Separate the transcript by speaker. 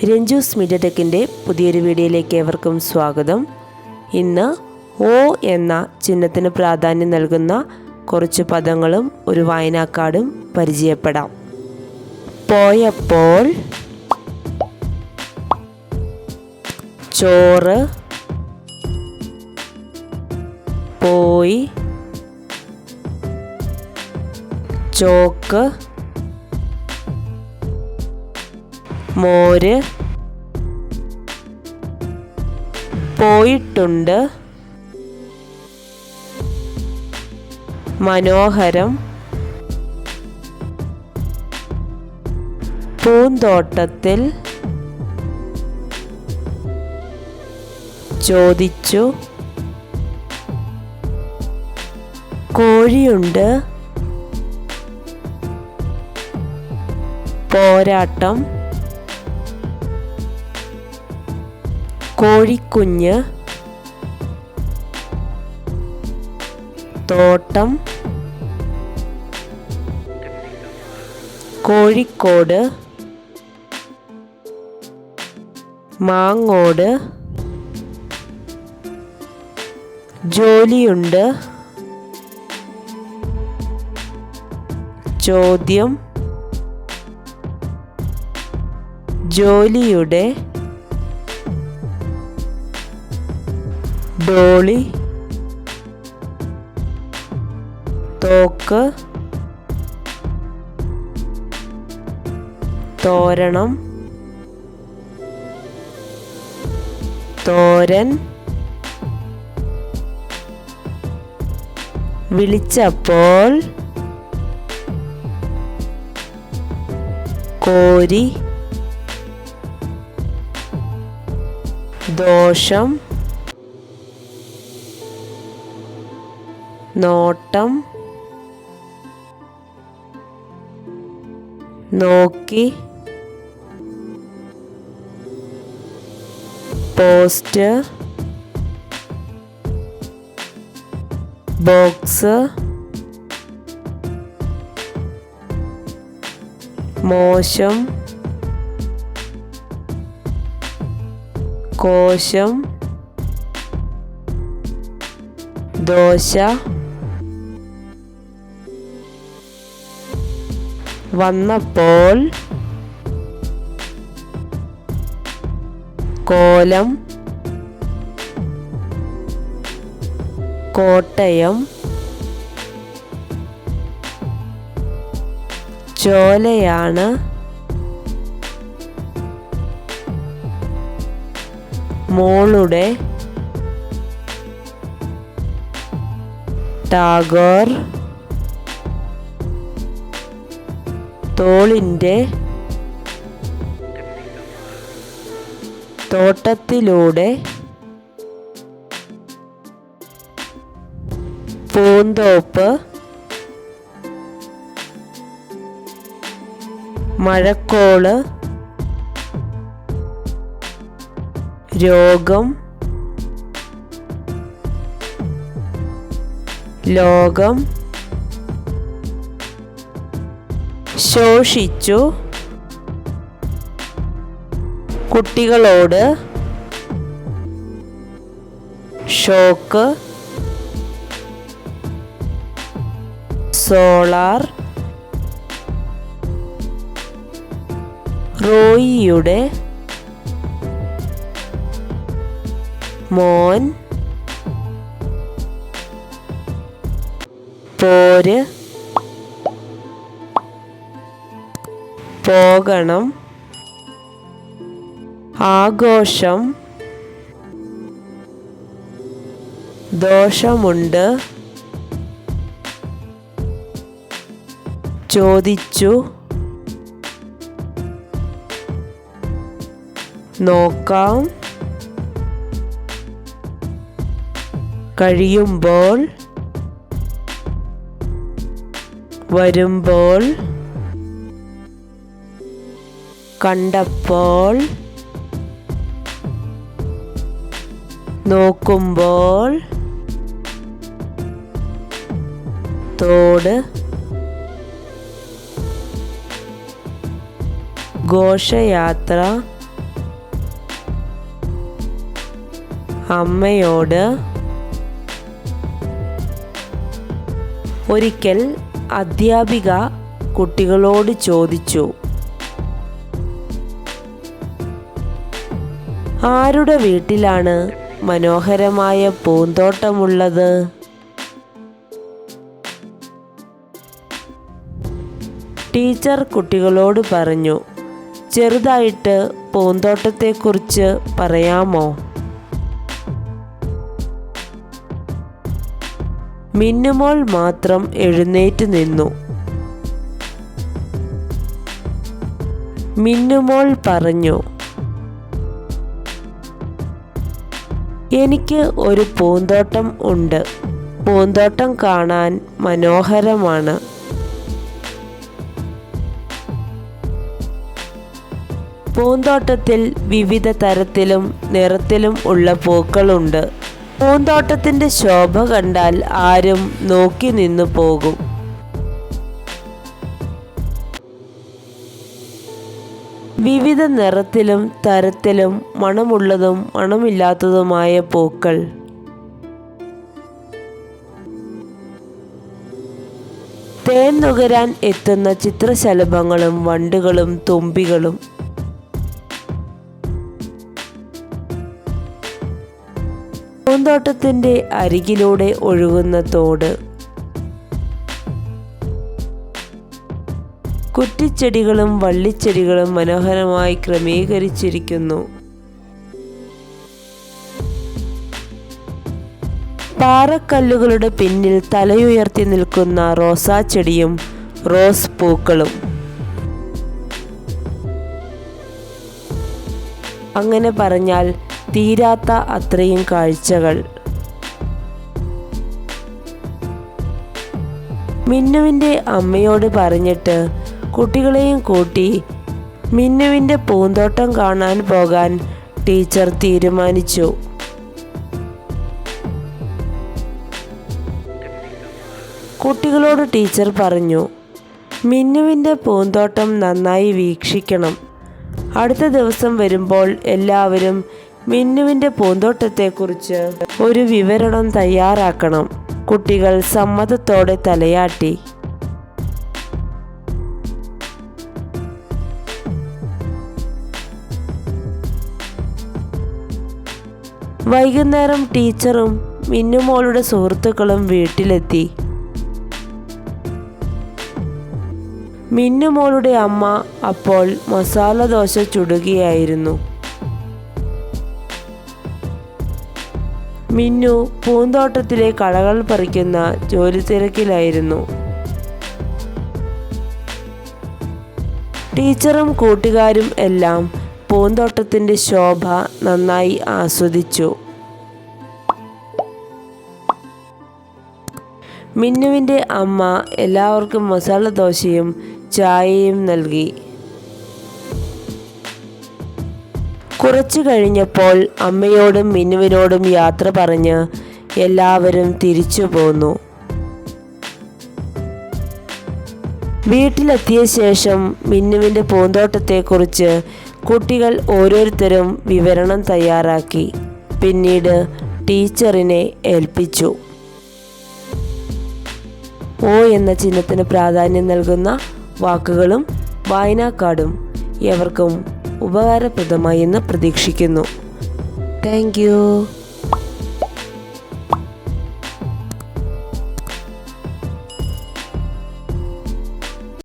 Speaker 1: Ranju's media ടെക്കിൻ്റെ പുതിയൊരു വീഡിയോയിലേക്ക് ഏവർക്കും സ്വാഗതം. ഇന്ന് ഓ എന്ന ചിഹ്നത്തിന് പ്രാധാന്യം നൽകുന്ന കുറച്ച് പദങ്ങളും ഒരു വായനാക്കാർഡും പരിചയപ്പെടാം. പോയപ്പോൾ, ചോറ്, പോയി, ചോക്ക്, മോര്, പോയിട്ടുണ്ട്, മനോഹരം, പൂന്തോട്ടത്തിൽ, ചോദിച്ചു, കോഴിയുണ്ട്, പോരാട്ടം, കോഴിക്കുഞ്ഞ്, തോട്ടം, കോഴിക്കോട്, മാങ്ങോട്, ജോലിയുണ്ട്, ചോദ്യം, ജോലിയുടെ, ഡോളി, തോക്ക്, തോരണം, തോരൻ, വിളിച്ചപ്പോൾ, കോരി, ദോഷം, നോട്ടം, നോക്കി, പോസ്റ്റ്, ബോക്സ്, മോശം, കോശം, ദോശ, വന്നപ്പോൾ, കോലം, കോട്ടയം, ചോലയാണ്, മോളുടെ, ടാഗോർ, തോളിൻ്റെ, തോട്ടത്തിലൂടെ, പൂന്തോപ്പ്, മഴക്കോള്, രോഗം, ലോകം, ശോഷിച്ചു, കുട്ടികളോട്, ഷോക്ക്, സോളാർ, റോയിയുടെ, മോൻ, പോര്, പോകണം, ആഘോഷം, ദോഷമുണ്ട്, ചോദിച്ചു, നോക്കാം, കഴിയുമ്പോൾ, വരുമ്പോൾ, കണ്ടപ്പോൾ, നോക്കുമ്പോൾ, തോട്, ഘോഷയാത്ര, അമ്മയോട്. ഒരിക്കൽ അധ്യാപിക കുട്ടികളോട് ചോദിച്ചു, ആരുടെ വീട്ടിലാണ് മനോഹരമായ പൂന്തോട്ടമുള്ളത്? ടീച്ചർ കുട്ടികളോട് പറഞ്ഞു, ചെറുതായിട്ട് പൂന്തോട്ടത്തെക്കുറിച്ച് പറയാമോ? മിന്നുമോൾ മാത്രം എഴുന്നേറ്റ് നിന്നു. മിന്നുമോൾ പറഞ്ഞു, എനിക്ക് ഒരു പൂന്തോട്ടം ഉണ്ട്. പൂന്തോട്ടം കാണാൻ മനോഹരമാണ്. പൂന്തോട്ടത്തിൽ വിവിധ തരത്തിലും നിറത്തിലും ഉള്ള പൂക്കളുണ്ട്. പൂന്തോട്ടത്തിൻ്റെ ശോഭ കണ്ടാൽ ആരും നോക്കി നിന്നു പോകും. വിവിധ നിറത്തിലും തരത്തിലും മണമുള്ളതും മണമില്ലാത്തതുമായ പൂക്കൾ. തേൻ നുകരാൻ എത്തുന്ന ചിത്രശലഭങ്ങളും വണ്ടുകളും തുമ്പികളും. പൂന്തോട്ടത്തിൻ്റെ അരികിലൂടെ ഒഴുകുന്ന തോട്. കുറ്റിച്ചെടികളും വള്ളിച്ചെടികളും മനോഹരമായി ക്രമീകരിച്ചിരിക്കുന്നു. പാറക്കല്ലുകളുടെ പിന്നിൽ തലയുയർത്തി നിൽക്കുന്ന റോസാച്ചെടിയും റോസ് പൂക്കളും. അങ്ങനെ പറഞ്ഞാൽ തീരാത്ത അത്രയും കാഴ്ചകൾ. മിന്നുവിൻ്റെ അമ്മയോട് പറഞ്ഞിട്ട് കുട്ടികളെയും കൂട്ടി മിന്നുവിൻ്റെ പൂന്തോട്ടം കാണാൻ പോകാൻ ടീച്ചർ തീരുമാനിച്ചു. കുട്ടികളോട് ടീച്ചർ പറഞ്ഞു, മിന്നുവിൻ്റെ പൂന്തോട്ടം നന്നായി വീക്ഷിക്കണം. അടുത്ത ദിവസം വരുമ്പോൾ എല്ലാവരും മിന്നുവിൻ്റെ പൂന്തോട്ടത്തെക്കുറിച്ച് ഒരു വിവരണം തയ്യാറാക്കണം. കുട്ടികൾ സമ്മതത്തോടെ തലയാട്ടി. വൈകുന്നേരം ടീച്ചറും മിന്നുമോളുടെ സുഹൃത്തുക്കളും വീട്ടിലെത്തി. മിന്നുമോളുടെ അമ്മ അപ്പോൾ മസാല ദോശ ചുടുകയായിരുന്നു. മിന്നു പൂന്തോട്ടത്തിലെ കളകൾ പറിക്കുന്ന ജോലി തിരക്കിലായിരുന്നു. ടീച്ചറും കൂട്ടുകാരും എല്ലാം പൂന്തോട്ടത്തിൻ്റെ ശോഭ നന്നായി ആസ്വദിച്ചു. മിന്നുവിൻ്റെ അമ്മ എല്ലാവർക്കും മസാല ദോശയും ചായയും നൽകി. കുറച്ചു കഴിഞ്ഞപ്പോൾ അമ്മയോടും മിന്നുവിനോടും യാത്ര പറഞ്ഞ് എല്ലാവരും തിരിച്ചു പോന്നു. വീട്ടിലെത്തിയ ശേഷം മിന്നുവിൻ്റെ പൂന്തോട്ടത്തെക്കുറിച്ച് കുട്ടികൾ ഓരോരുത്തരും വിവരണം തയ്യാറാക്കി. പിന്നീട് ടീച്ചറിനെ ഏൽപ്പിച്ചു. ഓ എന്ന ചിഹ്നത്തിന് പ്രാധാന്യം നൽകുന്ന വാക്കുകളും വായനാക്കാർഡും ഏവർക്കും ഉപകാരപ്രദമായി എന്ന് പ്രതീക്ഷിക്കുന്നു. Thank you.